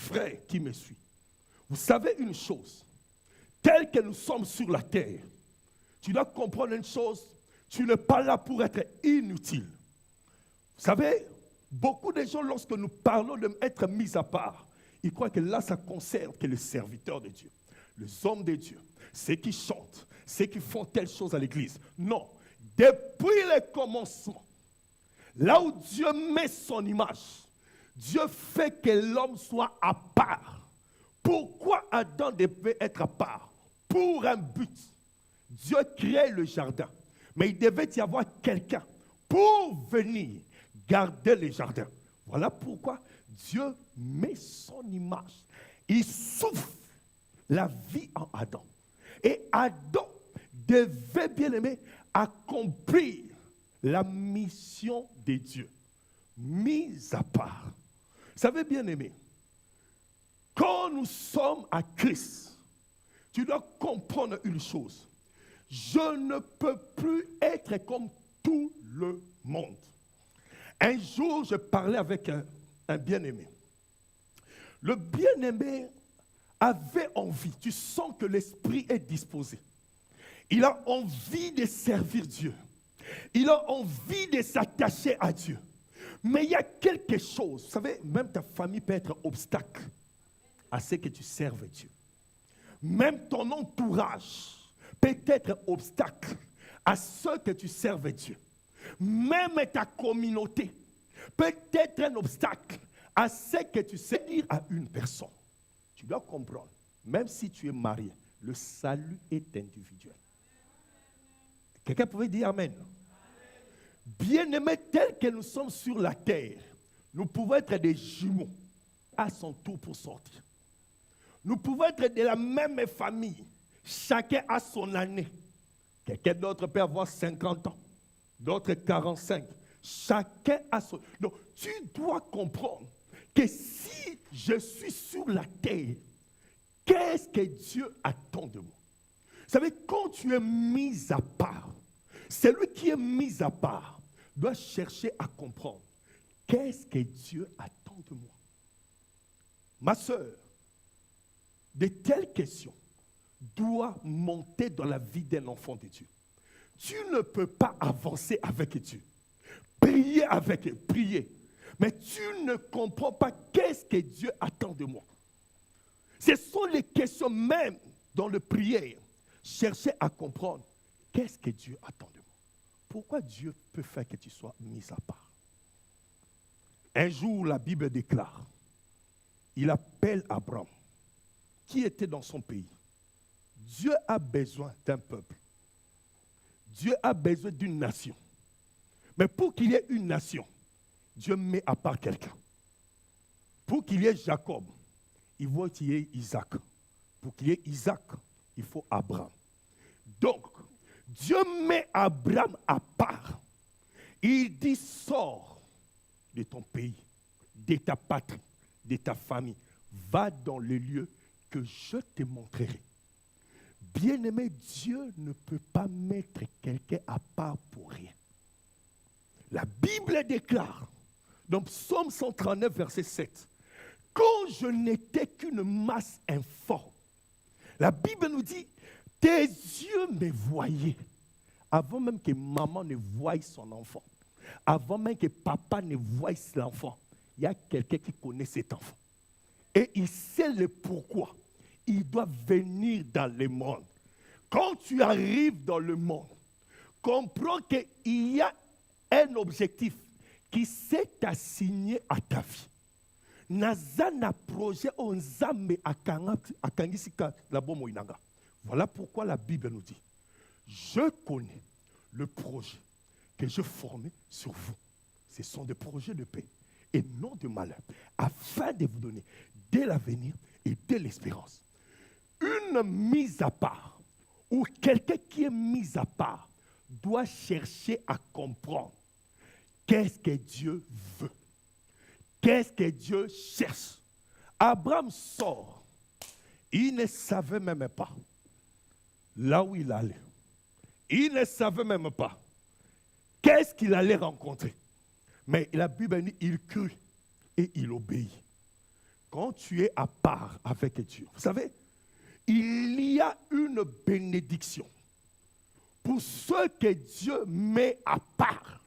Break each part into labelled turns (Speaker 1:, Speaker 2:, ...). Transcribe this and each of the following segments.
Speaker 1: frère qui me suit, vous savez une chose, tel que nous sommes sur la terre, tu dois comprendre une chose, tu n'es pas là pour être inutile. Vous savez, beaucoup de gens, lorsque nous parlons d'être mis à part, ils croient que là, ça concerne que les serviteurs de Dieu, les hommes de Dieu, ceux qui chantent, ceux qui font telle chose à l'église. Non, depuis le commencement, là où Dieu met son image, Dieu fait que l'homme soit à part. Pourquoi Adam devait être à part? Pour un but. Dieu crée le jardin, mais il devait y avoir quelqu'un pour venir garder le jardin. Voilà pourquoi Dieu met son image. Il souffle la vie en Adam. Et Adam devait, bien aimé, accomplir la mission de Dieu, mise à part. Vous savez, bien aimé, quand nous sommes à Christ, tu dois comprendre une chose. Je ne peux plus être comme tout le monde. Un jour, je parlais avec un bien-aimé. Le bien-aimé avait envie, tu sens que l'esprit est disposé. Il a envie de servir Dieu. Il a envie de s'attacher à Dieu. Mais il y a quelque chose, vous savez, même ta famille peut être obstacle à ce que tu serves Dieu. Même ton entourage peut être obstacle à ce que tu serves Dieu. Même ta communauté peut être un obstacle à ce que tu sais dire à une personne. Tu dois comprendre, même si tu es marié, le salut est individuel. Quelqu'un pouvait dire Amen. Bien-aimés, tels que nous sommes sur la terre, nous pouvons être des jumeaux à son tour pour sortir. Nous pouvons être de la même famille, chacun a son année. Quelqu'un d'autre peut avoir 50 ans, d'autres 45. Chacun a son... Donc, tu dois comprendre que si je suis sur la terre, qu'est-ce que Dieu attend de moi? Vous savez, quand tu es mis à part, celui qui est mis à part doit chercher à comprendre qu'est-ce que Dieu attend de moi. Ma soeur, de telles questions doivent monter dans la vie d'un enfant de Dieu. Tu ne peux pas avancer avec Dieu. Prier avec Dieu, prier. Mais tu ne comprends pas qu'est-ce que Dieu attend de moi. Ce sont les questions même dans le prière. Chercher à comprendre qu'est-ce que Dieu attend de moi. Pourquoi Dieu peut faire que tu sois mis à part? Un jour, la Bible déclare, il appelle Abraham, qui était dans son pays. Dieu a besoin d'un peuple. Dieu a besoin d'une nation. Mais pour qu'il y ait une nation, Dieu met à part quelqu'un. Pour qu'il y ait Jacob, il faut qu'il y ait Isaac. Pour qu'il y ait Isaac, il faut Abraham. Donc, Dieu met Abraham à part. Il dit, sors de ton pays, de ta patrie, de ta famille. Va dans le lieu que je te montrerai. Bien-aimé, Dieu ne peut pas mettre quelqu'un à part pour rien. La Bible déclare, dans Psaume 139, verset 7, quand je n'étais qu'une masse informe, la Bible nous dit, tes yeux me voyaient, avant même que maman ne voie son enfant, avant même que papa ne voie l'enfant, il y a quelqu'un qui connaît cet enfant. Et il sait le pourquoi. Il doit venir dans le monde. Quand tu arrives dans le monde, comprends qu'il y a un objectif qui s'est assigné à ta vie. Nazana projet onzambe akangisika la bomo inanga. Voilà pourquoi la Bible nous dit, je connais le projet que je formais sur vous. Ce sont des projets de paix et non de malheur, afin de vous donner de l'avenir et de l'espérance. Une mise à part, ou quelqu'un qui est mis à part, doit chercher à comprendre qu'est-ce que Dieu veut. Qu'est-ce que Dieu cherche. Abraham sort. Il ne savait même pas là où il allait. Il ne savait même pas qu'est-ce qu'il allait rencontrer. Mais la Bible dit, il crut et il obéit. quand tu es à part avec Dieu, vous savez, il y a une bénédiction pour ceux que Dieu met à part.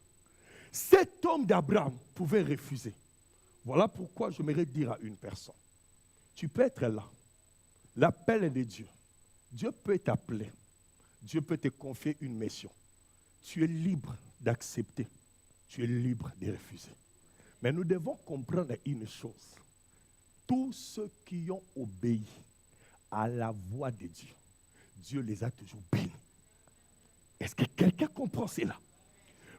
Speaker 1: Cet homme d'Abraham pouvait refuser. Voilà pourquoi j'aimerais dire à une personne, tu peux être là, l'appel est de Dieu. Dieu peut t'appeler, Dieu peut te confier une mission. Tu es libre d'accepter, tu es libre de refuser. Mais nous devons comprendre une chose. Tous ceux qui ont obéi à la voix de Dieu, Dieu les a toujours bénis. Est-ce que quelqu'un comprend cela?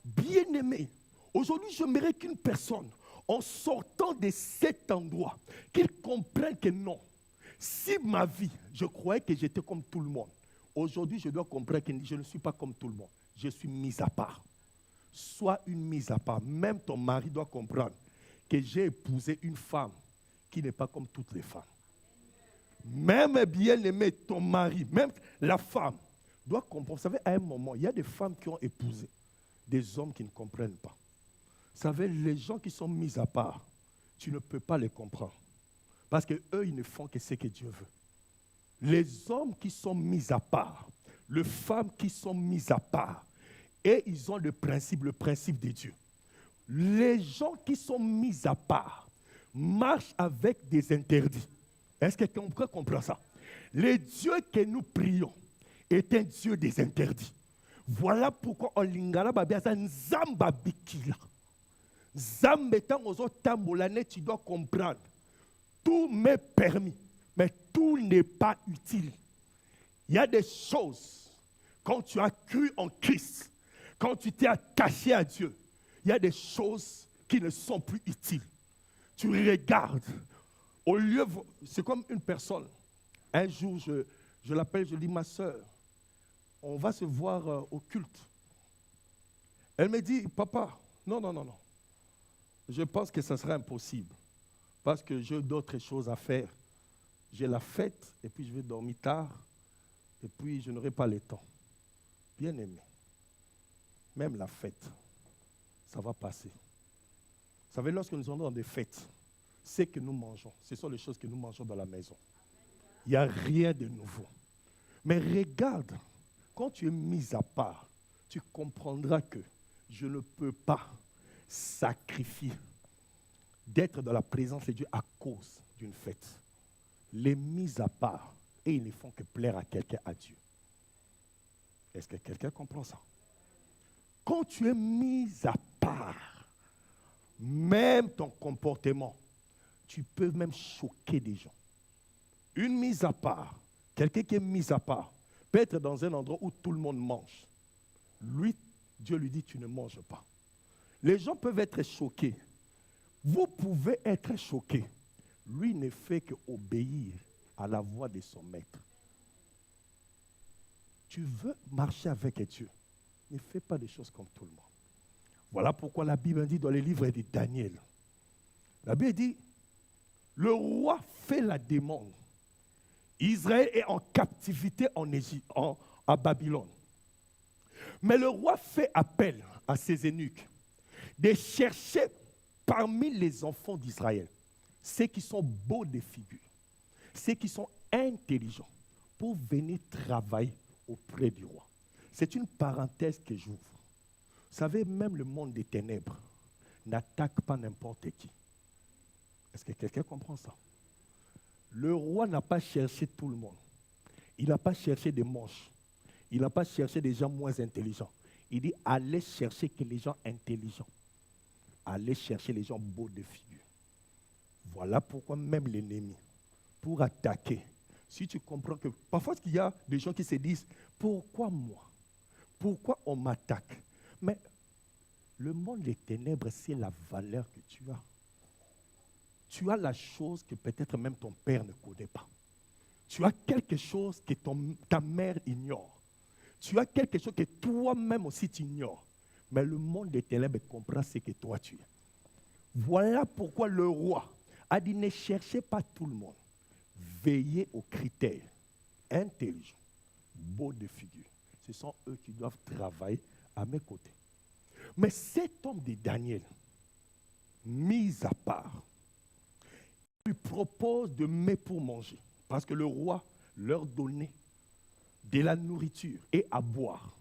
Speaker 1: Bien-aimé, aujourd'hui, j'aimerais qu'une personne, en sortant de cet endroit, qu'il comprenne que non. Si ma vie, je croyais que j'étais comme tout le monde, aujourd'hui, je dois comprendre que je ne suis pas comme tout le monde. Je suis mis à part. Sois une mise à part. Même ton mari doit comprendre que j'ai épousé une femme qui n'est pas comme toutes les femmes. Même bien-aimé, ton mari, même la femme, doit comprendre. Vous savez, à un moment, il y a des femmes qui ont épousé des hommes qui ne comprennent pas. Vous savez, les gens qui sont mis à part, tu ne peux pas les comprendre. Parce qu'eux, ils ne font que ce que Dieu veut. Les hommes qui sont mis à part, les femmes qui sont mises à part, et ils ont le principe de Dieu. Les gens qui sont mis à part marchent avec des interdits. Est-ce que quelqu'un comprend ça? Le Dieu que nous prions est un Dieu des interdits. Voilà pourquoi en lingala babiasa nzamba bikila. Zambetan ozo tambolane, tu dois comprendre. Tout m'est permis, mais tout n'est pas utile. Il y a des choses, quand tu as cru en Christ, quand tu t'es attaché à Dieu, il y a des choses qui ne sont plus utiles. Tu regardes, au lieu, c'est comme une personne. Un jour, je l'appelle, je dis, ma soeur, on va se voir au culte. Elle me dit, papa, non. Je pense que ça sera impossible. Parce que j'ai d'autres choses à faire. J'ai la fête, et puis je vais dormir tard, et puis je n'aurai pas le temps. Bien aimé, même la fête, ça va passer. Vous savez, lorsque nous sommes dans des fêtes, ce que nous mangeons, ce sont les choses que nous mangeons dans la maison. Il n'y a rien de nouveau. Mais regarde, quand tu es mis à part, tu comprendras que je ne peux pas sacrifier d'être dans la présence de Dieu à cause d'une fête. Les mis à part, et ils ne font que plaire à quelqu'un, à Dieu. Est-ce que quelqu'un comprend ça? Quand tu es mis à part, même ton comportement, tu peux même choquer des gens. Une mise à part, quelqu'un qui est mis à part, peut être dans un endroit où tout le monde mange. Lui, Dieu lui dit, tu ne manges pas. Les gens peuvent être choqués. Vous pouvez être choqués. Lui ne fait qu'obéir à la voix de son maître. Tu veux marcher avec Dieu, ne fais pas des choses comme tout le monde. Voilà pourquoi la Bible dit dans les livres de Daniel, la Bible dit, le roi fait la demande. Israël est en captivité en Égypte, à Babylone. Mais le roi fait appel à ses eunuques de chercher parmi les enfants d'Israël ceux qui sont beaux de figure, ceux qui sont intelligents, pour venir travailler auprès du roi. C'est une parenthèse que j'ouvre. Vous savez, même le monde des ténèbres n'attaque pas n'importe qui. Est-ce que quelqu'un comprend ça? Le roi n'a pas cherché tout le monde. Il n'a pas cherché des manches. Il n'a pas cherché des gens moins intelligents. Il dit, allez chercher que les gens intelligents. Allez chercher les gens beaux de figure. Voilà pourquoi même l'ennemi, pour attaquer, si tu comprends que parfois il y a des gens qui se disent, pourquoi moi? Pourquoi on m'attaque? Mais le monde des ténèbres, c'est la valeur que tu as. Tu as la chose que peut-être même ton père ne connaît pas. Tu as quelque chose que ta mère ignore. Tu as quelque chose que toi-même aussi tu ignores. Mais le monde des ténèbres comprend ce que toi tu es. Voilà pourquoi le roi a dit, ne cherchez pas tout le monde. Veillez aux critères intelligents, beaux de figure. Ce sont eux qui doivent travailler à mes côtés. Mais cet homme de Daniel, mis à part, lui propose de mets pour manger. Parce que le roi leur donnait de la nourriture et à boire.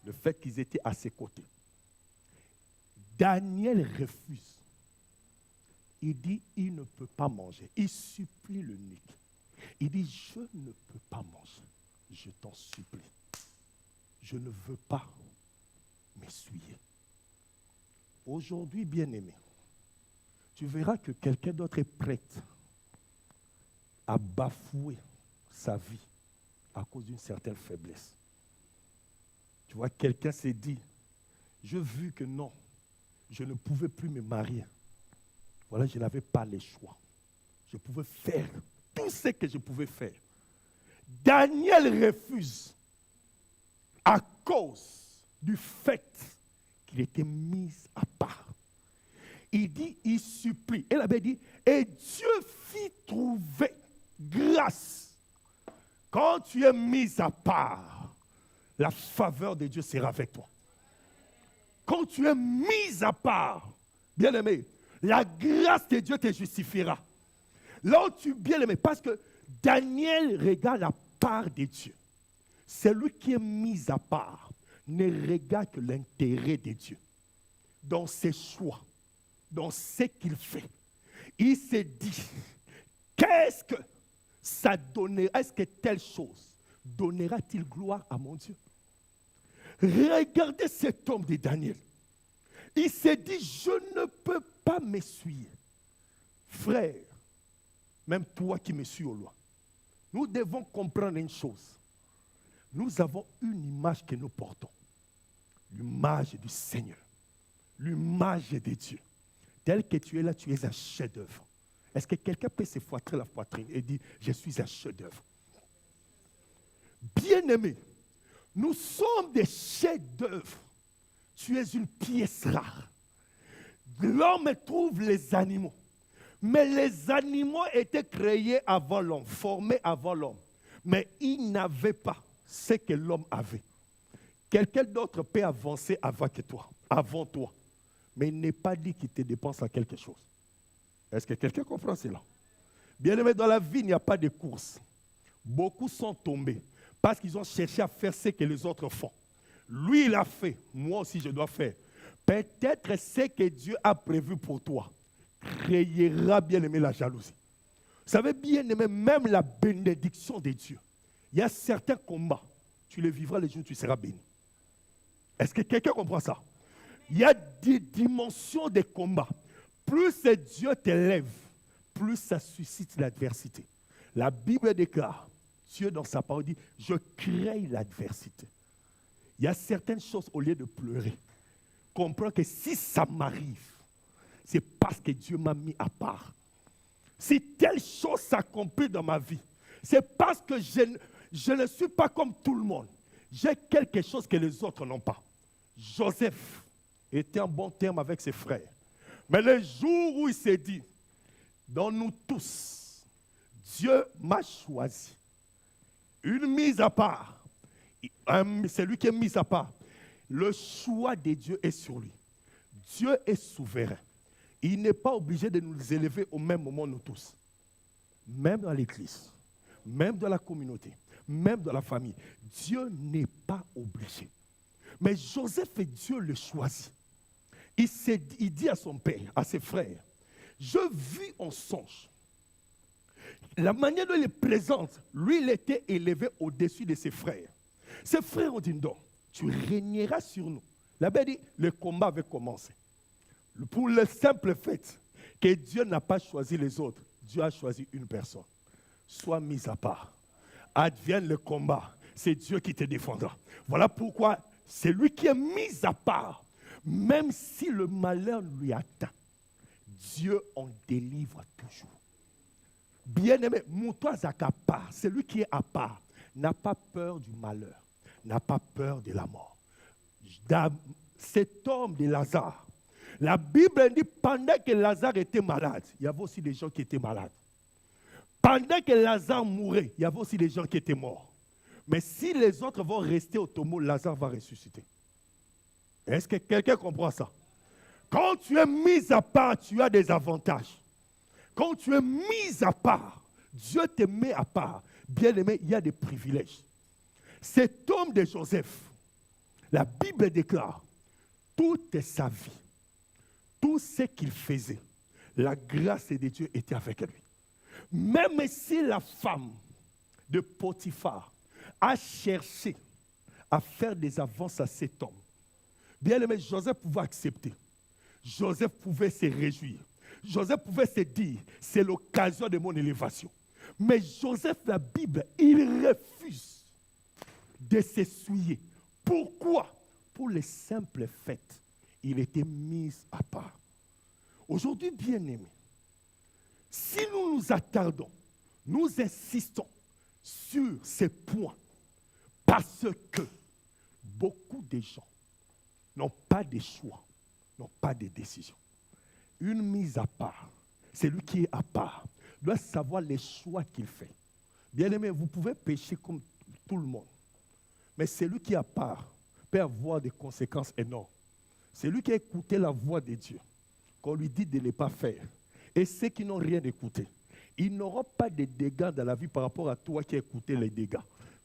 Speaker 1: Le fait qu'ils étaient à ses côtés. Daniel refuse. Il dit, il ne peut pas manger. Il supplie l'eunuque. Il dit, je ne peux pas manger. Je t'en supplie. Je ne veux pas m'essuyer. Aujourd'hui, bien-aimé, tu verras que quelqu'un d'autre est prêt à bafouer sa vie à cause d'une certaine faiblesse. Tu vois, quelqu'un s'est dit, j'ai vu que non, je ne pouvais plus me marier. Voilà, je n'avais pas le choix. Je pouvais faire tout ce que je pouvais faire. Daniel refuse à cause du fait qu'il était mis à part. Il dit, il supplie. Elle avait dit, et Dieu fit trouver grâce. Quand tu es mis à part, la faveur de Dieu sera avec toi. Quand tu es mis à part, bien-aimé, la grâce de Dieu te justifiera. Là où tu es bien-aimé, parce que Daniel regarde la part de Dieu. Celui qui est mis à part ne regarde que l'intérêt de Dieu. Dans ses choix, dans ce qu'il fait. Il s'est dit, qu'est-ce que ça donnera, est-ce que telle chose donnera-t-il gloire à mon Dieu? Regardez cet homme de Daniel. Il s'est dit, je ne peux pas m'essuyer. Frère, même toi qui me suis au loin, nous devons comprendre une chose. Nous avons une image que nous portons. L'image du Seigneur. L'image de Dieu. Tel que tu es là, tu es un chef-d'œuvre. Est-ce que quelqu'un peut se fouetter la poitrine et dire, je suis un chef-d'œuvre? Bien-aimé, nous sommes des chefs-d'œuvre. Tu es une pièce rare. L'homme trouve les animaux. Mais les animaux étaient créés avant l'homme, formés avant l'homme. Mais ils n'avaient pas ce que l'homme avait. Quelqu'un d'autre peut avancer avant toi. Mais il n'est pas dit qu'il te dépense à quelque chose. Est-ce que quelqu'un comprend cela? Bien aimé, dans la vie, il n'y a pas de course. Beaucoup sont tombés parce qu'ils ont cherché à faire ce que les autres font. Lui, il a fait. Moi aussi, je dois faire. Peut-être ce que Dieu a prévu pour toi créera, bien aimé, la jalousie. Vous savez, bien aimé, même la bénédiction de Dieu. Il y a certains combats. Tu les vivras les jours où tu seras béni. Est-ce que quelqu'un comprend ça? Il y a des dimensions des combats. Plus Dieu t'élève, plus ça suscite l'adversité. La Bible déclare, Dieu dans sa parole dit, je crée l'adversité. Il y a certaines choses, au lieu de pleurer, comprends que si ça m'arrive, c'est parce que Dieu m'a mis à part. Si telle chose s'accomplit dans ma vie, c'est parce que je ne suis pas comme tout le monde. J'ai quelque chose que les autres n'ont pas. Joseph était en bon terme avec ses frères. Mais le jour où il s'est dit, dans nous tous, Dieu m'a choisi. Une mise à part. C'est lui qui est mis à part. Le choix de Dieu est sur lui. Dieu est souverain. Il n'est pas obligé de nous élever au même moment, nous tous. Même dans l'église, même dans la communauté, même dans la famille. Dieu n'est pas obligé. Mais Joseph et Dieu le choisit. Il dit à son père, à ses frères, je vis en songe. La manière dont il est présente, lui, il était élevé au-dessus de ses frères. Ses frères ont dit, non, tu régneras sur nous. La Bible dit, le combat avait commencé. Pour le simple fait que Dieu n'a pas choisi les autres, Dieu a choisi une personne. Sois mis à part. Advienne le combat, c'est Dieu qui te défendra. Voilà pourquoi c'est lui qui est mis à part. Même si le malheur lui atteint, Dieu en délivre toujours. Bien-aimé, Moutoua Zakapa, celui qui est à part, n'a pas peur du malheur, n'a pas peur de la mort. Cet homme de Lazare, la Bible dit pendant que Lazare était malade, il y avait aussi des gens qui étaient malades. Pendant que Lazare mourait, il y avait aussi des gens qui étaient morts. Mais si les autres vont rester au tombeau, Lazare va ressusciter. Est-ce que quelqu'un comprend ça? Quand tu es mis à part, tu as des avantages. Quand tu es mis à part, Dieu te met à part. Bien-aimé, il y a des privilèges. Cet homme de Joseph, la Bible déclare, toute sa vie, tout ce qu'il faisait, la grâce de Dieu était avec lui. Même si la femme de Potiphar a cherché à faire des avances à cet homme, bien aimé, Joseph pouvait accepter. Joseph pouvait se réjouir. Joseph pouvait se dire, c'est l'occasion de mon élévation. Mais Joseph, la Bible, il refuse de s'essuyer. Pourquoi? Pour le simple fait, il était mis à part. Aujourd'hui, bien-aimés, si nous nous attardons, nous insistons sur ces points, parce que beaucoup de gens n'ont pas de choix, n'ont pas de décision. Une mise à part, celui qui est à part, doit savoir les choix qu'il fait. Bien-aimé, vous pouvez pécher comme tout le monde, mais celui qui est à part peut avoir des conséquences énormes. Celui qui a écouté la voix de Dieu, qu'on lui dit de ne pas faire, et ceux qui n'ont rien écouté, ils n'auront pas de dégâts dans la vie par rapport à toi qui as écouté les dégâts,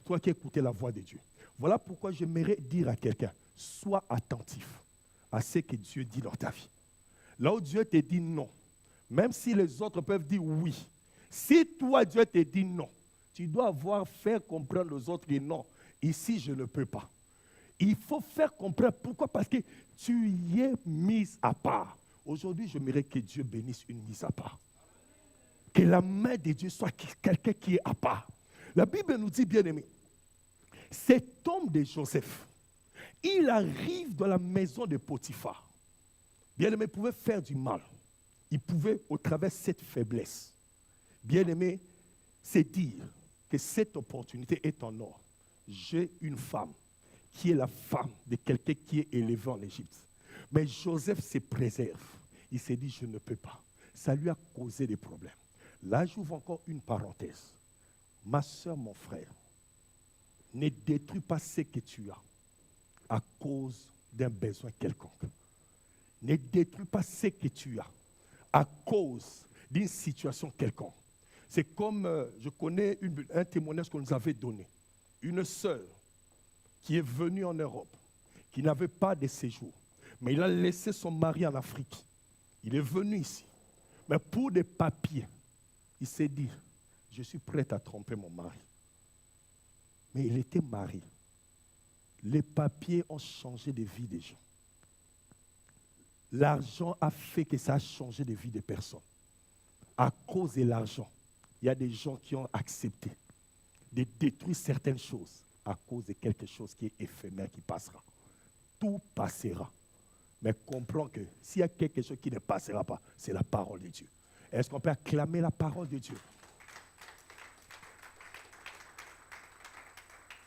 Speaker 1: toi qui as écouté la voix de Dieu. Voilà pourquoi j'aimerais dire à quelqu'un, sois attentif à ce que Dieu dit dans ta vie. Là où Dieu te dit non, même si les autres peuvent dire oui, si toi Dieu te dit non, tu dois faire comprendre aux autres que non, ici je ne peux pas. Il faut faire comprendre pourquoi, parce que tu y es mise à part. Aujourd'hui, j'aimerais que Dieu bénisse une mise à part. Que la main de Dieu soit quelqu'un qui est à part. La Bible nous dit, bien aimé, cet homme de Joseph, il arrive dans la maison de Potiphar. Bien aimé, il pouvait faire du mal. Il pouvait, au travers de cette faiblesse, bien aimé, c'est dire que cette opportunité est en or. J'ai une femme qui est la femme de quelqu'un qui est élevé en Égypte. Mais Joseph se préserve. Il s'est dit, je ne peux pas. Ça lui a causé des problèmes. Là, j'ouvre encore une parenthèse. Ma soeur, mon frère, ne détruis pas ce que tu as à cause d'un besoin quelconque. Ne détruis pas ce que tu as à cause d'une situation quelconque. C'est comme, je connais un témoignage qu'on nous avait donné. Une sœur qui est venue en Europe, qui n'avait pas de séjour, mais il a laissé son mari en Afrique. Il est venu ici. Mais pour des papiers, il s'est dit, je suis prêt à tromper mon mari. Mais il était marié. Les papiers ont changé de vie des gens. L'argent a fait que ça a changé de vie des personnes. À cause de l'argent, il y a des gens qui ont accepté de détruire certaines choses à cause de quelque chose qui est éphémère, qui passera. Tout passera. Mais comprends que s'il y a quelque chose qui ne passera pas, c'est la parole de Dieu. Est-ce qu'on peut acclamer la parole de Dieu?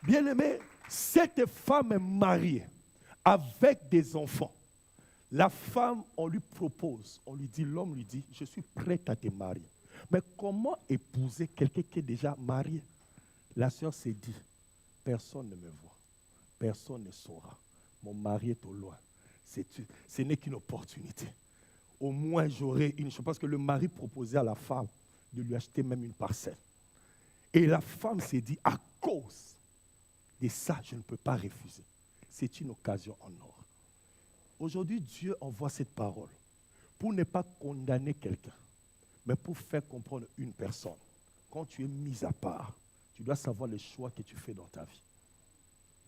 Speaker 1: Bien-aimé, cette femme est mariée avec des enfants. La femme, on lui propose, on lui dit, l'homme lui dit, je suis prête à te marier. Mais comment épouser quelqu'un qui est déjà marié? La sœur s'est dit, personne ne me voit, personne ne saura. Mon mari est au loin. Ce n'est qu'une opportunité. Au moins, j'aurai une chose. Parce que le mari proposait à la femme de lui acheter même une parcelle. Et la femme s'est dit, à cause de ça, je ne peux pas refuser. C'est une occasion en or. Aujourd'hui, Dieu envoie cette parole pour ne pas condamner quelqu'un, mais pour faire comprendre une personne. Quand tu es mis à part, tu dois savoir les choix que tu fais dans ta vie.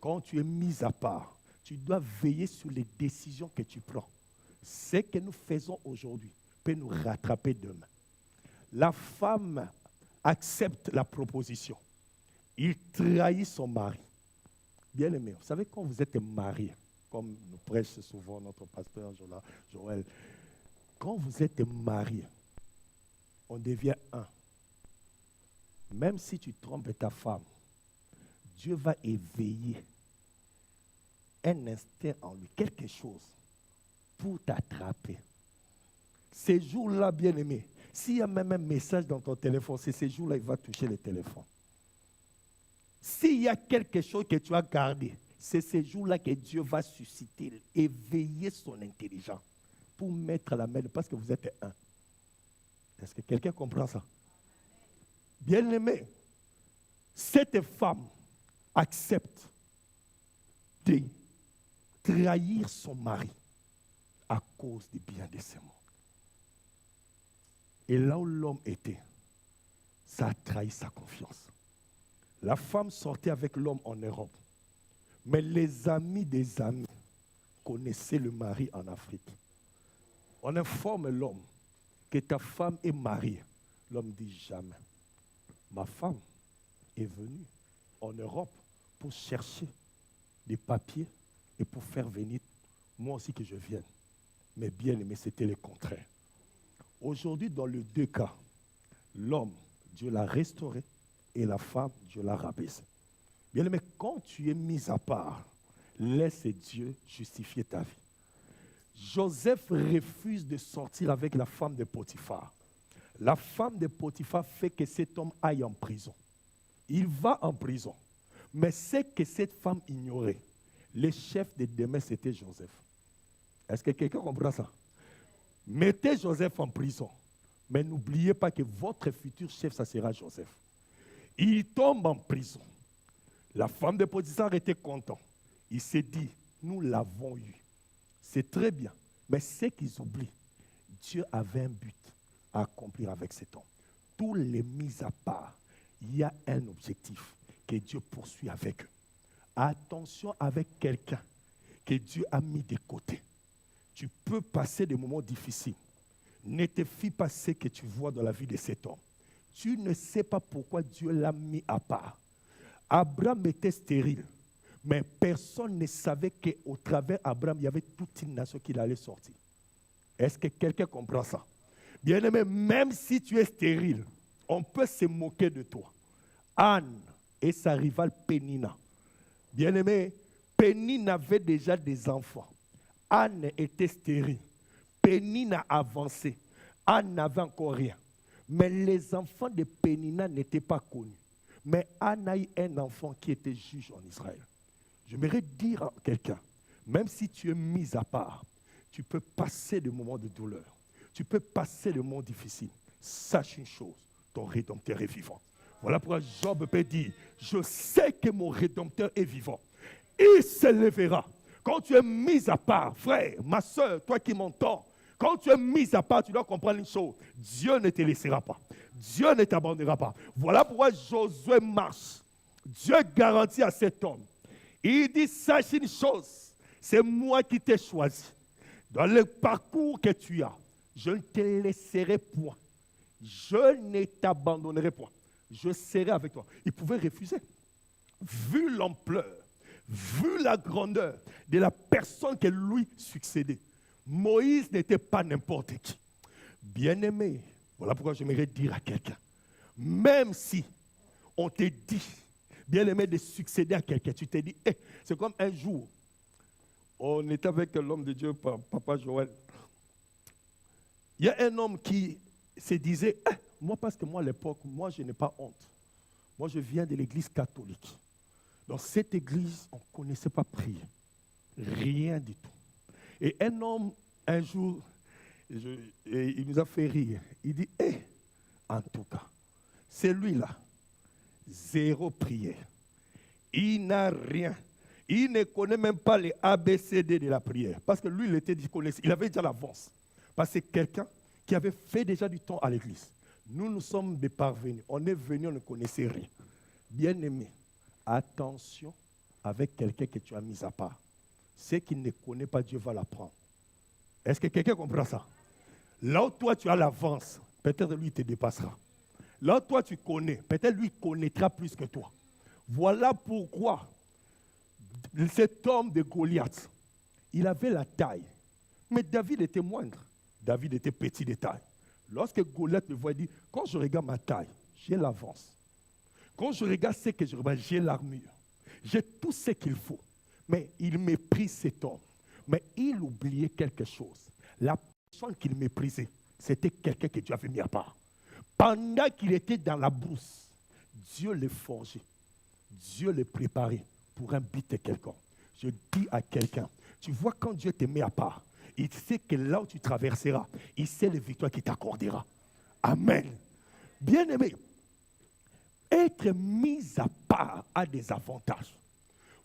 Speaker 1: Quand tu es mis à part, tu dois veiller sur les décisions que tu prends. Ce que nous faisons aujourd'hui peut nous rattraper demain. La femme accepte la proposition. Il trahit son mari. Bien aimé, vous savez, quand vous êtes marié, comme nous prêche souvent notre pasteur Joël, quand vous êtes marié, on devient un. Même si tu trompes ta femme, Dieu va éveiller un instinct en lui, quelque chose pour t'attraper. Ces jours-là, bien-aimé, s'il y a même un message dans ton téléphone, c'est ces jours-là, il va toucher le téléphone. S'il y a quelque chose que tu as gardé, c'est ces jours-là que Dieu va susciter, éveiller son intelligence pour mettre la main, parce que vous êtes un. Est-ce que quelqu'un comprend ça? Bien-aimé, cette femme accepte de trahir son mari à cause du bien de ses mots. Et là où l'homme était, ça a trahi sa confiance. La femme sortait avec l'homme en Europe. Mais les amis des amis connaissaient le mari en Afrique. On informe l'homme que ta femme est mariée. L'homme dit jamais. Ma femme est venue en Europe pour chercher des papiers et pour faire venir moi aussi que je vienne. Mais bien aimé, c'était le contraire. Aujourd'hui, dans les deux cas, l'homme, Dieu l'a restauré et la femme, Dieu l'a rabaissé. Bien aimé, quand tu es mis à part, laisse Dieu justifier ta vie. Joseph refuse de sortir avec la femme de Potiphar. La femme de Potiphar fait que cet homme aille en prison. Il va en prison. Mais c'est que cette femme ignorait. Le chef de demain, c'était Joseph. Est-ce que quelqu'un comprend ça? Mettez Joseph en prison. Mais n'oubliez pas que votre futur chef, ça sera Joseph. Il tombe en prison. La femme de Potiphar était contente. Il s'est dit, nous l'avons eu. C'est très bien. Mais ce qu'ils oublient, Dieu avait un but à accomplir avec cet homme. Tous les mis à part, il y a un objectif que Dieu poursuit avec eux. Attention avec quelqu'un que Dieu a mis de côté. Tu peux passer des moments difficiles. Ne te fie pas à ce que tu vois dans la vie de cet homme. Tu ne sais pas pourquoi Dieu l'a mis à part. Abraham était stérile, mais personne ne savait qu'au travers d'Abraham, il y avait toute une nation qui allait sortir. Est-ce que quelqu'un comprend ça? Bien-aimé, même si tu es stérile, on peut se moquer de toi. Anne et sa rivale Pénina. Bien-aimé, Pénina avait déjà des enfants. Anne était stérile. Pénina avançait. Anne n'avait encore rien. Mais les enfants de Pénina n'étaient pas connus. Mais Anne a eu un enfant qui était juge en Israël. J'aimerais dire à quelqu'un, même si tu es mis à part, tu peux passer des moments de douleur. Tu peux passer des moments difficiles. Sache une chose, ton Rédempteur est vivant. Voilà pourquoi Job peut dire, je sais que mon Rédempteur est vivant. Il se lèvera. Quand tu es mis à part, frère, ma soeur, toi qui m'entends, quand tu es mis à part, tu dois comprendre une chose. Dieu ne te laissera pas. Dieu ne t'abandonnera pas. Voilà pourquoi Josué marche. Dieu garantit à cet homme. Il dit, sache une chose, c'est moi qui t'ai choisi. Dans le parcours que tu as, je ne te laisserai point. Je ne t'abandonnerai point. Je serai avec toi. Il pouvait refuser. Vu l'ampleur, vu la grandeur de la personne qui lui succédait, Moïse n'était pas n'importe qui. Bien-aimé, voilà pourquoi j'aimerais dire à quelqu'un, même si on te dit, bien-aimé, de succéder à quelqu'un, tu te dis, hey, c'est comme un jour, on était avec l'homme de Dieu, Papa Joël. Il y a un homme qui se disait, hey, moi, parce que moi, à l'époque, moi, je n'ai pas honte. Moi, je viens de l'église catholique. Dans cette église, on ne connaissait pas prier. Rien du tout. Et un homme, un jour, il nous a fait rire. Il dit, hey, en tout cas, celui-là, zéro prière. Il n'a rien. Il ne connaît même pas les ABCD de la prière. Parce que lui, il avait déjà l'avance. Parce que c'est quelqu'un qui avait fait déjà du temps à l'église. Nous sommes des parvenus. On est venus, on ne connaissait rien. Bien-aimé, attention avec quelqu'un que tu as mis à part. Ce qui ne connaît pas, Dieu va l'apprendre. Est-ce que quelqu'un comprend ça? Là où toi tu as l'avance, peut-être lui te dépassera. Là où toi tu connais, peut-être lui connaîtra plus que toi. Voilà pourquoi cet homme de Goliath, il avait la taille. Mais David était moindre. David était petit de taille. Lorsque Goliath le voit, il dit, quand je regarde ma taille, j'ai l'avance. Quand je regarde ce que je regarde, j'ai l'armure. J'ai tout ce qu'il faut. Mais il méprise cet homme. Mais il oubliait quelque chose. La personne qu'il méprisait, c'était quelqu'un que Dieu avait mis à part. Pendant qu'il était dans la brousse, Dieu le forgeait. Dieu le préparait pour un but quelconque. Je dis à quelqu'un, tu vois quand Dieu te met à part, il sait que là où tu traverseras, il sait les victoires qu'il t'accordera. Amen. Bien-aimé, être mis à part a des avantages.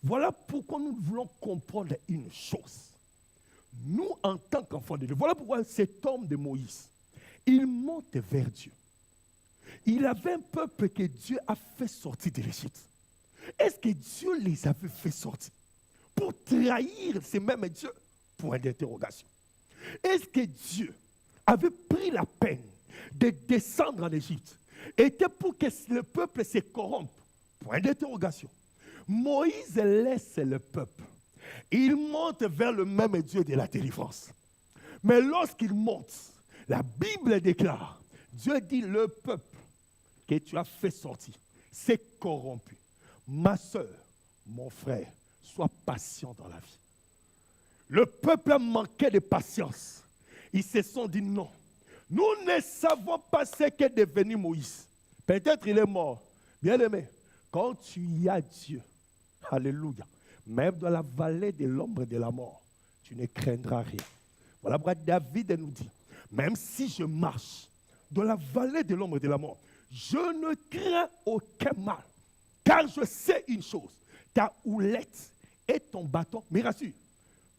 Speaker 1: Voilà pourquoi nous voulons comprendre une chose. Nous, en tant qu'enfants de Dieu, voilà pourquoi cet homme de Moïse, il monte vers Dieu. Il avait un peuple que Dieu a fait sortir de l'Égypte. Est-ce que Dieu les avait fait sortir pour trahir ces mêmes dieux? Point d'interrogation. Est-ce que Dieu avait pris la peine de descendre en Égypte? Était pour que le peuple se corrompe? Point d'interrogation. Moïse laisse le peuple. Il monte vers le même Dieu de la délivrance. Mais lorsqu'il monte, la Bible déclare, Dieu dit, le peuple que tu as fait sortir s'est corrompu. Ma soeur, mon frère, sois patient dans la vie. Le peuple a manqué de patience. Ils se sont dit non. Nous ne savons pas ce qu'est devenu Moïse. Peut-être il est mort. Bien-aimé, quand tu y as Dieu, alléluia, même dans la vallée de l'ombre de la mort, tu ne craindras rien. Voilà pourquoi David nous dit, même si je marche dans la vallée de l'ombre de la mort, je ne crains aucun mal. Car je sais une chose, ta houlette et ton bâton me rassurent.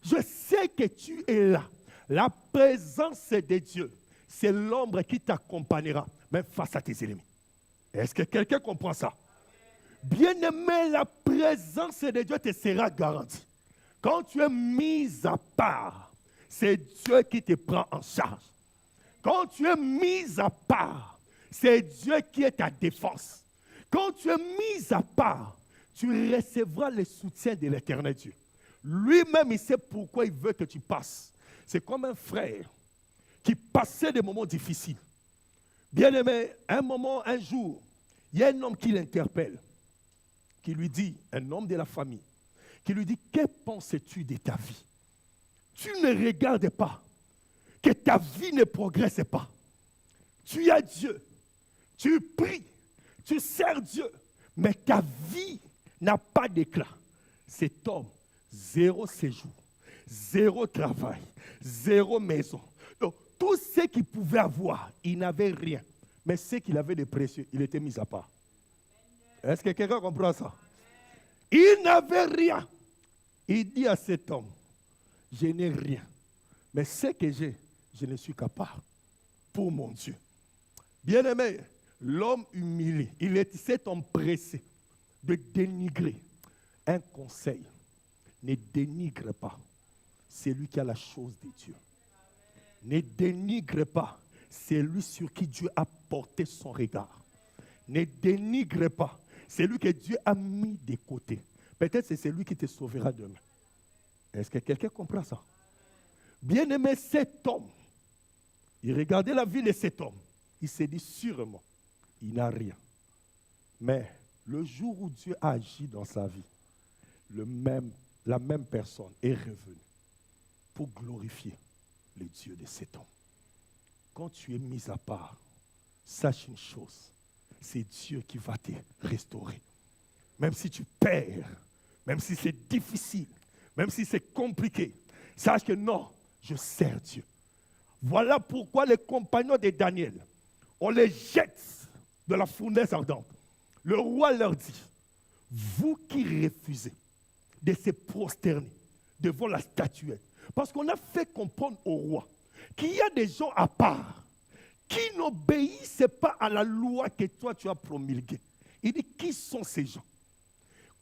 Speaker 1: Je sais que tu es là. La présence de Dieu, c'est l'ombre qui t'accompagnera, même face à tes ennemis. Est-ce que quelqu'un comprend ça? Bien-aimé, la présence de Dieu te sera garantie. Quand tu es mis à part, c'est Dieu qui te prend en charge. Quand tu es mis à part, c'est Dieu qui est ta défense. Quand tu es mis à part, tu recevras le soutien de l'Éternel Dieu. Lui-même, il sait pourquoi il veut que tu passes. C'est comme un frère qui passait des moments difficiles. Bien-aimé, un jour, il y a un homme qui l'interpelle, qui lui dit, un homme de la famille, qui lui dit, que penses-tu de ta vie? Tu ne regardes pas que ta vie ne progresse pas. Tu as Dieu, tu pries, tu sers Dieu, mais ta vie n'a pas d'éclat. Cet homme, 0 séjour, 0 travail, 0 maison. Donc, tout ce qu'il pouvait avoir, il n'avait rien. Mais ce qu'il avait de précieux, il était mis à part. Est-ce que quelqu'un comprend ça? Il n'avait rien. Il dit à cet homme, je n'ai rien. Mais ce que j'ai, je ne suis capable pour mon Dieu. Bien-aimé, l'homme humilié, il s'est empressé de dénigrer. Un conseil, ne dénigre pas celui qui a la chose de Dieu. Ne dénigre pas celui sur qui Dieu a porté son regard. Ne dénigre pas celui que Dieu a mis de côté. Peut-être c'est celui qui te sauvera demain. Est-ce que quelqu'un comprend ça? Bien-aimé, cet homme, il regardait la vie de cet homme. Il s'est dit sûrement, il n'a rien. Mais le jour où Dieu a agi dans sa vie, la même personne est revenue pour glorifier le Dieu de cet homme. Quand tu es mis à part, sache une chose, c'est Dieu qui va te restaurer. Même si tu perds, même si c'est difficile, même si c'est compliqué, sache que non, je sers Dieu. Voilà pourquoi les compagnons de Daniel, on les jette de la fournaise ardente. Le roi leur dit, vous qui refusez de se prosterner devant la statuette, parce qu'on a fait comprendre au roi qu'il y a des gens à part qui n'obéissent pas à la loi que toi tu as promulguée. Il dit, qui sont ces gens?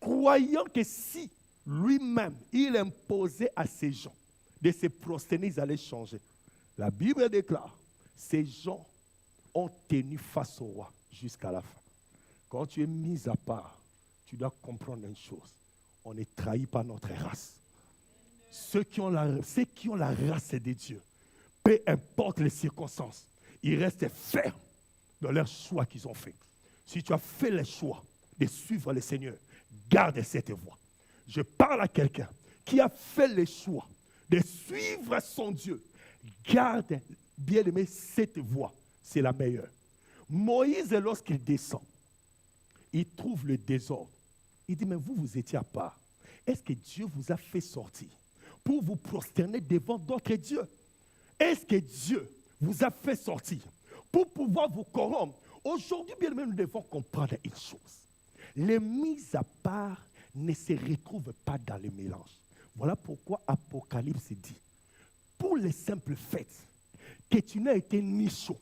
Speaker 1: Croyant que si lui-même, il imposait à ces gens de se prosterner, ils allaient changer. La Bible déclare, ces gens ont tenu face au roi jusqu'à la fin. Quand tu es mis à part, tu dois comprendre une chose. On est trahi par notre race. Ceux qui ont la race de Dieu, peu importe les circonstances, ils restent fermes dans leur choix qu'ils ont fait. Si tu as fait le choix de suivre le Seigneur, garde cette voie. Je parle à quelqu'un qui a fait le choix de suivre son Dieu. Garde, bien aimé, cette voie. C'est la meilleure. Moïse, lorsqu'il descend, il trouve le désordre. Il dit, mais vous étiez à part. Est-ce que Dieu vous a fait sortir pour vous prosterner devant d'autres dieux? Est-ce que Dieu vous a fait sortir pour pouvoir vous corrompre. Aujourd'hui, bien même, nous devons comprendre une chose. Les mises à part ne se retrouvent pas dans les mélanges. Voilà pourquoi Apocalypse dit, pour le simple fait que tu n'as été ni chaud,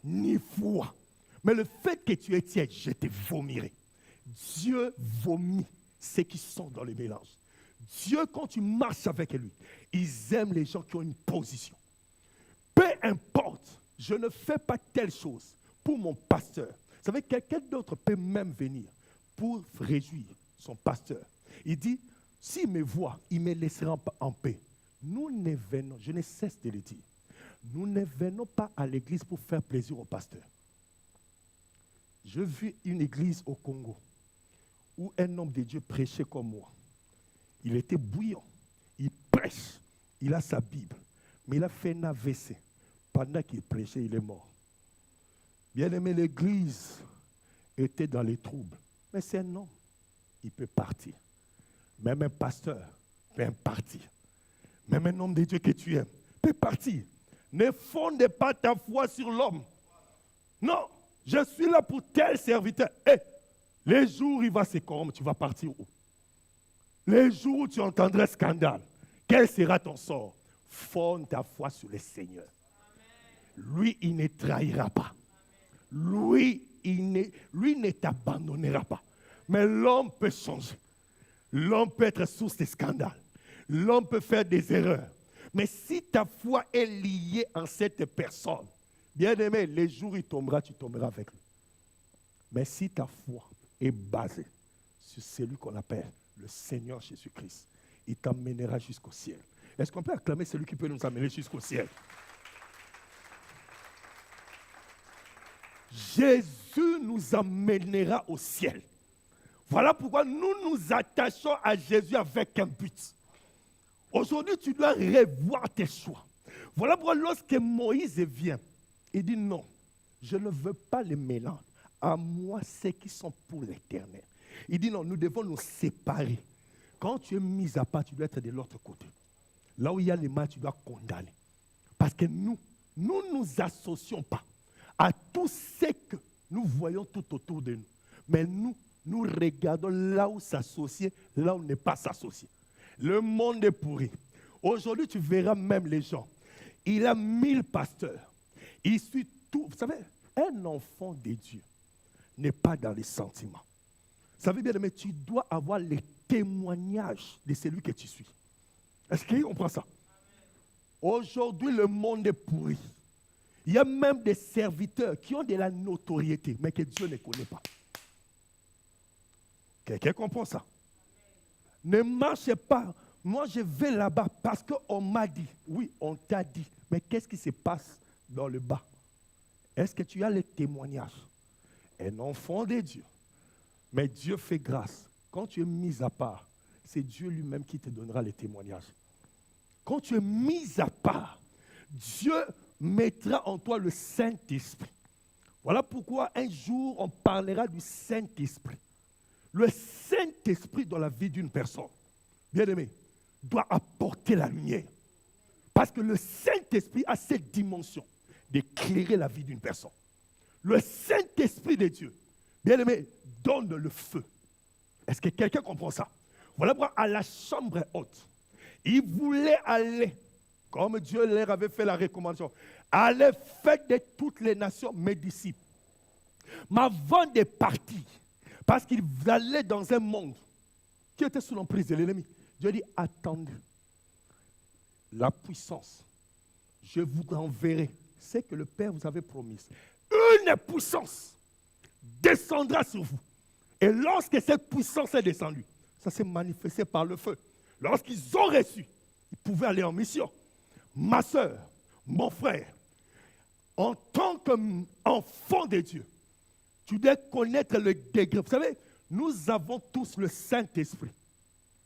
Speaker 1: ni froid, mais le fait que tu es tiède, je te vomirai. Dieu vomit ceux qui sont dans les mélanges. Dieu, quand tu marches avec lui, il aime les gens qui ont une position. Peu importe, je ne fais pas telle chose pour mon pasteur. Vous savez, quelqu'un d'autre peut même venir pour réjouir son pasteur. Il dit, s'il me voit, il me laissera en paix. Nous ne venons, je ne cesse de le dire, nous ne venons pas à l'église pour faire plaisir au pasteur. Je vis une église au Congo où un homme de Dieu prêchait comme moi. Il était bouillant, il prêche, il a sa Bible, mais il a fait un AVC. Pendant qu'il prêchait, il est mort. Bien aimé, l'église était dans les troubles. Mais c'est un homme, il peut partir. Même un pasteur peut partir. Même un homme de Dieu que tu aimes peut partir. Ne fonde pas ta foi sur l'homme. Non, je suis là pour tel serviteur. Hey, les jours où il va se corrompre, tu vas partir où? Les jours où tu entendras scandale, quel sera ton sort? Fonde ta foi sur le Seigneur. Lui, il ne trahira pas. Lui, il ne t'abandonnera pas. Mais l'homme peut changer. L'homme peut être source de scandale. L'homme peut faire des erreurs. Mais si ta foi est liée en cette personne, bien aimé, les jours où il tombera, tu tomberas avec lui. Mais si ta foi est basée sur celui qu'on appelle le Seigneur Jésus-Christ, il t'emmènera jusqu'au ciel. Est-ce qu'on peut acclamer celui qui peut nous amener jusqu'au ciel? Jésus nous emmènera au ciel. Voilà pourquoi nous nous attachons à Jésus avec un but. Aujourd'hui, tu dois revoir tes choix. Voilà pourquoi lorsque Moïse vient, il dit non, je ne veux pas les mélanges. À moi, ceux qui sont pour l'éternel. Il dit non, nous devons nous séparer. Quand tu es mis à part, tu dois être de l'autre côté. Là où il y a les mains, tu dois condamner. Parce que nous nous associons pas à tout ce que nous voyons tout autour de nous. Mais nous regardons là où s'associer, là où ne pas s'associer. Le monde est pourri. Aujourd'hui, tu verras même les gens. Il a 1000 pasteurs. Il suit tout. Vous savez, un enfant de Dieu n'est pas dans les sentiments. Vous savez bien, mais tu dois avoir les témoignages de celui que tu suis. Est-ce qu'on comprend ça? Aujourd'hui, le monde est pourri. Il y a même des serviteurs qui ont de la notoriété, mais que Dieu ne connaît pas. Quelqu'un comprend ça? Ne marchez pas. Moi, je vais là-bas parce qu'on m'a dit. Oui, on t'a dit. Mais qu'est-ce qui se passe dans le bas? Est-ce que tu as les témoignages? Un enfant de Dieu. Mais Dieu fait grâce. Quand tu es mis à part, c'est Dieu lui-même qui te donnera les témoignages. Quand tu es mis à part, Dieu mettra en toi le Saint-Esprit. Voilà pourquoi un jour, on parlera du Saint-Esprit. Le Saint-Esprit dans la vie d'une personne, bien aimé, doit apporter la lumière. Parce que le Saint-Esprit a cette dimension d'éclairer la vie d'une personne. Le Saint-Esprit de Dieu, bien aimé, donne le feu. Est-ce que quelqu'un comprend ça? Voilà pourquoi à la chambre haute, il voulait aller, comme Dieu leur avait fait la recommandation, aller faire de toutes les nations mes disciples. Mais avant de partir, parce qu'il allait dans un monde qui était sous l'emprise de l'ennemi, Dieu dit, attendez, la puissance, je vous enverrai, c'est que le Père vous avait promis. Une puissance descendra sur vous. Et lorsque cette puissance est descendue, ça s'est manifesté par le feu. Lorsqu'ils ont reçu, ils pouvaient aller en mission. Ma soeur, mon frère, en tant qu'enfant de Dieu, tu dois connaître le degré. Vous savez, nous avons tous le Saint-Esprit.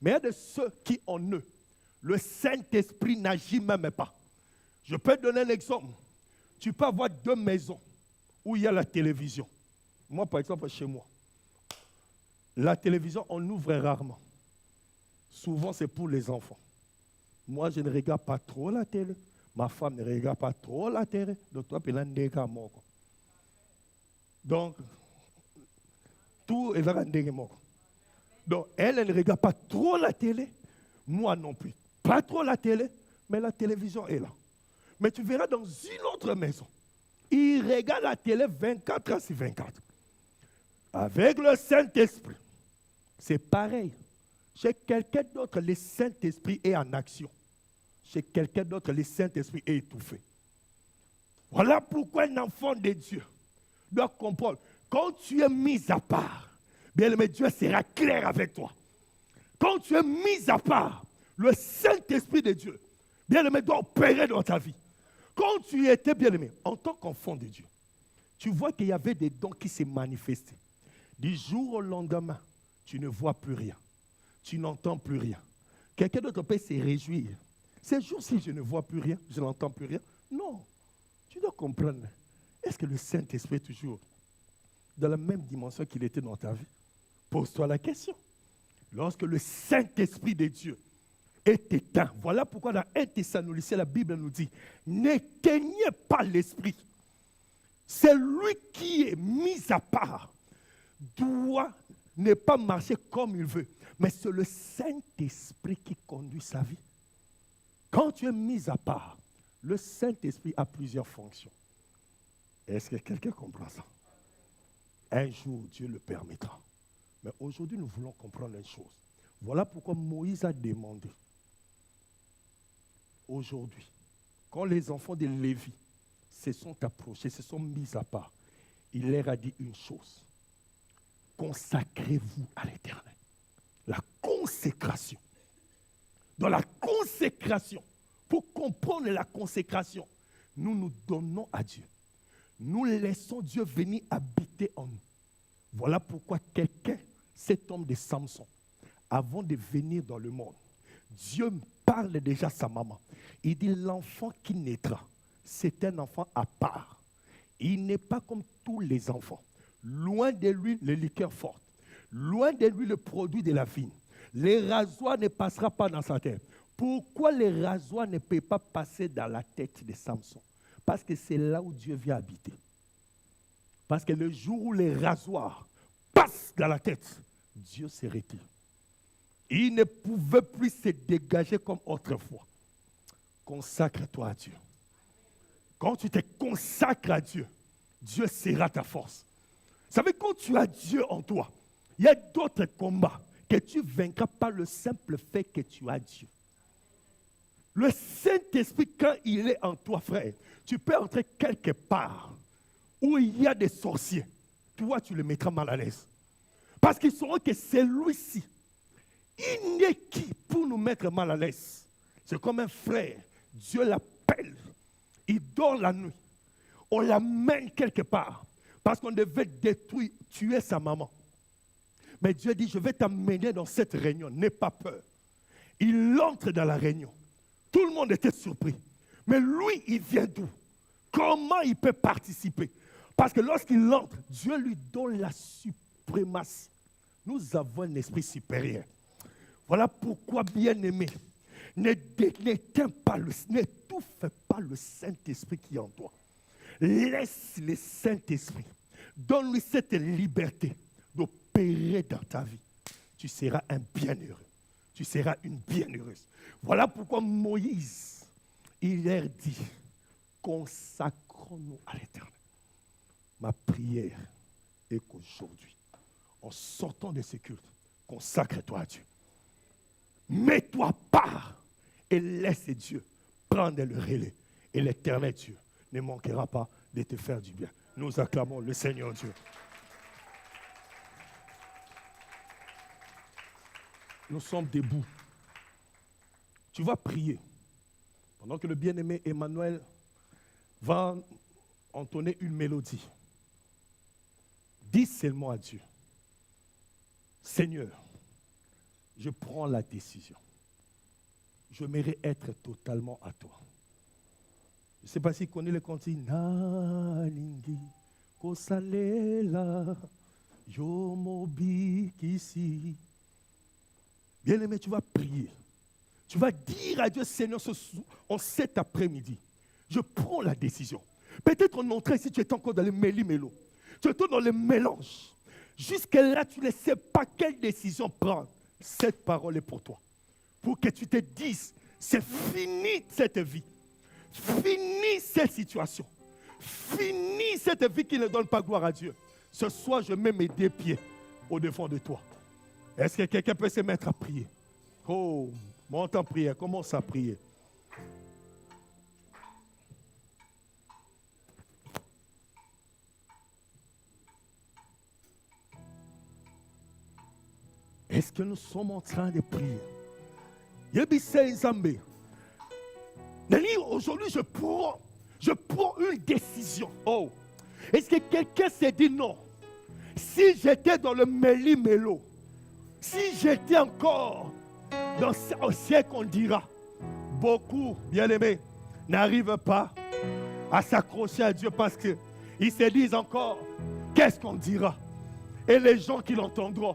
Speaker 1: Mais il y a de ceux qui en eux, le Saint-Esprit n'agit même pas. Je peux te donner un exemple. Tu peux avoir 2 maisons où il y a la télévision. Moi, par exemple, chez moi, la télévision, on ouvre rarement. Souvent, c'est pour les enfants. Moi, je ne regarde pas trop la télé. Ma femme ne regarde pas trop la télé. Donc, toi, tu es là, Donc, tout est vraiment. Donc, elle ne regarde pas trop la télé. Moi non plus. Pas trop la télé, mais la télévision est là. Mais tu verras dans une autre maison, il regarde la télé 24 heures sur 24. Avec le Saint-Esprit, c'est pareil. Chez quelqu'un d'autre, le Saint-Esprit est en action. Chez quelqu'un d'autre, le Saint-Esprit est étouffé. Voilà pourquoi un enfant de Dieu doit comprendre. Quand tu es mis à part, bien aimé, Dieu sera clair avec toi. Quand tu es mis à part, le Saint-Esprit de Dieu, bien aimé, doit opérer dans ta vie. Quand tu étais bien aimé, en tant qu'enfant de Dieu, tu vois qu'il y avait des dons qui se manifestaient. Du jour au lendemain, tu ne vois plus rien. Tu n'entends plus rien. Quelqu'un d'autre peut se réjouir. Ces jours-ci, je ne vois plus rien, je n'entends plus rien. Non, tu dois comprendre. Est-ce que le Saint-Esprit est toujours dans la même dimension qu'il était dans ta vie? Pose-toi la question. Lorsque le Saint-Esprit de Dieu est éteint, voilà pourquoi dans 1 Thessaloniciens, la Bible nous dit, n'éteignez pas l'Esprit. C'est lui qui est mis à part, doit ne pas marcher comme il veut. Mais c'est le Saint-Esprit qui conduit sa vie. Quand tu es mis à part, le Saint-Esprit a plusieurs fonctions. Est-ce que quelqu'un comprend ça? Un jour, Dieu le permettra. Mais aujourd'hui, nous voulons comprendre une chose. Voilà pourquoi Moïse a demandé. Aujourd'hui, quand les enfants de Lévi se sont approchés, se sont mis à part, il leur a dit une chose. Consacrez-vous à l'Éternel. La consécration. Dans la consécration, pour comprendre la consécration, nous nous donnons à Dieu. Nous laissons Dieu venir habiter en nous. Voilà pourquoi quelqu'un, cet homme de Samson, avant de venir dans le monde, Dieu parle déjà à sa maman. Il dit, l'enfant qui naîtra, c'est un enfant à part. Il n'est pas comme tous les enfants. Loin de lui, les liqueurs fortes. Loin de lui, le produit de la vigne. Les rasoirs ne passera pas dans sa tête. Pourquoi les rasoirs ne peuvent pas passer dans la tête de Samson? Parce que c'est là où Dieu vient habiter. Parce que le jour où les rasoirs passent dans la tête, Dieu se retire. Il ne pouvait plus se dégager comme autrefois. Consacre-toi à Dieu. Quand tu te consacres à Dieu, Dieu sera ta force. Vous savez, quand tu as Dieu en toi, il y a d'autres combats que tu vaincras par le simple fait que tu as Dieu. Le Saint-Esprit, quand il est en toi, frère, tu peux entrer quelque part où il y a des sorciers. Toi, tu le mettras mal à l'aise. Parce qu'ils sauront que celui-ci, il n'est qui pour nous mettre mal à l'aise. C'est comme un frère. Dieu l'appelle. Il dort la nuit. On l'amène quelque part. Parce qu'on devait détruire, tuer sa maman. Mais Dieu dit, je vais t'amener dans cette réunion. N'aie pas peur. Il entre dans la réunion. Tout le monde était surpris. Mais lui, il vient d'où? Comment il peut participer? Parce que lorsqu'il entre, Dieu lui donne la suprématie. Nous avons un esprit supérieur. Voilà pourquoi, bien-aimé, n'éteins pas n'étouffe pas le Saint-Esprit qui est en toi. Laisse le Saint-Esprit. Donne-lui cette liberté d'opérer dans ta vie. Tu seras un bienheureux. Tu seras une bienheureuse. Voilà pourquoi Moïse, il leur dit, consacrons-nous à l'Éternel. Ma prière est qu'aujourd'hui, en sortant de ce culte, consacre-toi à Dieu. Mets-toi à part et laisse Dieu prendre le relais. Et l'Éternel Dieu ne manquera pas de te faire du bien. Nous acclamons le Seigneur Dieu. Nous sommes debout. Tu vas prier. Pendant que le bien-aimé Emmanuel va entonner une mélodie. Dis seulement à Dieu, Seigneur, je prends la décision. Je mérite être totalement à toi. Je ne sais pas s'il connaît le cantique. Nalingi, kosalela, yomobi kisi. Bien-aimé, tu vas prier. Tu vas dire à Dieu, Seigneur, en cet après-midi, je prends la décision. Peut-être en entrant ici, tu es encore dans les méli-mélo. Tu es tout dans le mélange. Jusque-là, tu ne sais pas quelle décision prendre. Cette parole est pour toi. Pour que tu te dises, c'est fini cette vie. Fini cette situation. Fini cette vie qui ne donne pas gloire à Dieu. Ce soir, je mets mes deux pieds au-devant de toi. Est-ce que quelqu'un peut se mettre à prier? Oh, monte en prière, commence à prier. Est-ce que nous sommes en train de prier? Aujourd'hui, je prends une décision. Oh, est-ce que quelqu'un s'est dit non? Si j'étais dans le méli-mélo, si j'étais encore au siècle qu'on dira, beaucoup, bien-aimés, n'arrivent pas à s'accrocher à Dieu parce qu'ils se disent encore, qu'est-ce qu'on dira? Et les gens qui l'entendront,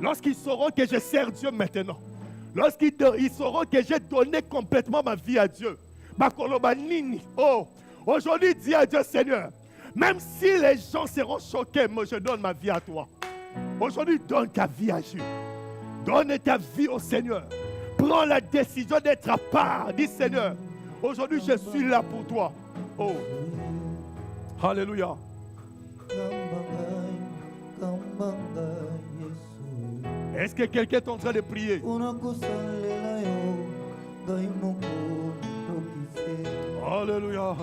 Speaker 1: lorsqu'ils sauront que je sers Dieu maintenant, lorsqu'ils sauront que j'ai donné complètement ma vie à Dieu, oh, aujourd'hui, dis à Dieu, Seigneur, même si les gens seront choqués, moi je donne ma vie à toi. Aujourd'hui, donne ta vie à Dieu. Donne ta vie au Seigneur. Prends la décision d'être à part. Dis, Seigneur, aujourd'hui, je suis là pour toi. Oh, alléluia. Est-ce que quelqu'un est en train de prier? Alléluia.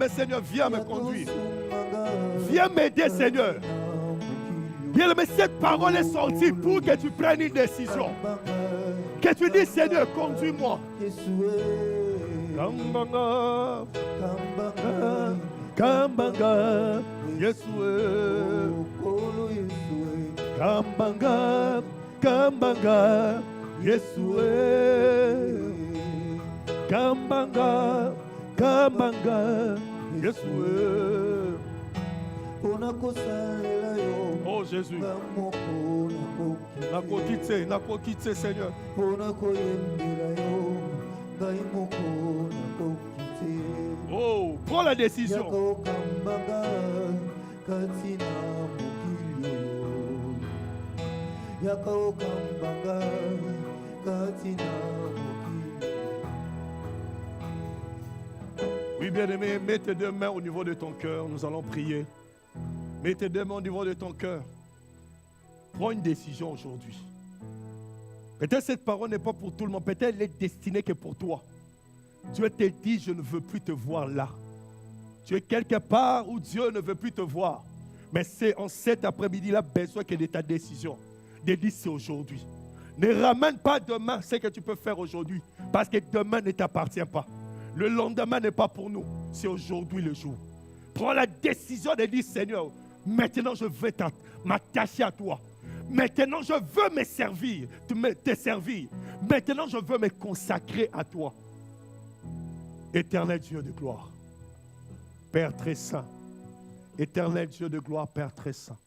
Speaker 1: Seigneur, viens me conduire. Viens m'aider, Seigneur. Bien, mais cette parole est sortie pour que tu prennes une décision. Que tu dis, Seigneur, conduis-moi. Kambanga, Kambanga, Yesue. Kambanga, Kambanga, Yesue. Kambanga, Kambanga, Yesue. Oh Jésus, n'a pas quitté, Seigneur. Oh, prends la décision. Oui, bien-aimé, mets tes deux mains au niveau de ton cœur. Nous allons prier. Mets tes deux mains au niveau de ton cœur. Prends une décision aujourd'hui. Peut-être cette parole n'est pas pour tout le monde. Peut-être elle est destinée que pour toi. Dieu te dit, je ne veux plus te voir là. Tu es quelque part où Dieu ne veut plus te voir. Mais c'est en cet après-midi-là besoin que de ta décision. De dire c'est aujourd'hui. Ne ramène pas demain ce que tu peux faire aujourd'hui. Parce que demain ne t'appartient pas. Le lendemain n'est pas pour nous. C'est aujourd'hui le jour. Prends la décision de dire, Seigneur, maintenant je veux m'attacher à toi. Maintenant je veux me servir, te servir. Maintenant je veux me consacrer à toi. Éternel Dieu de gloire, Père très saint. Éternel Dieu de gloire, Père très saint.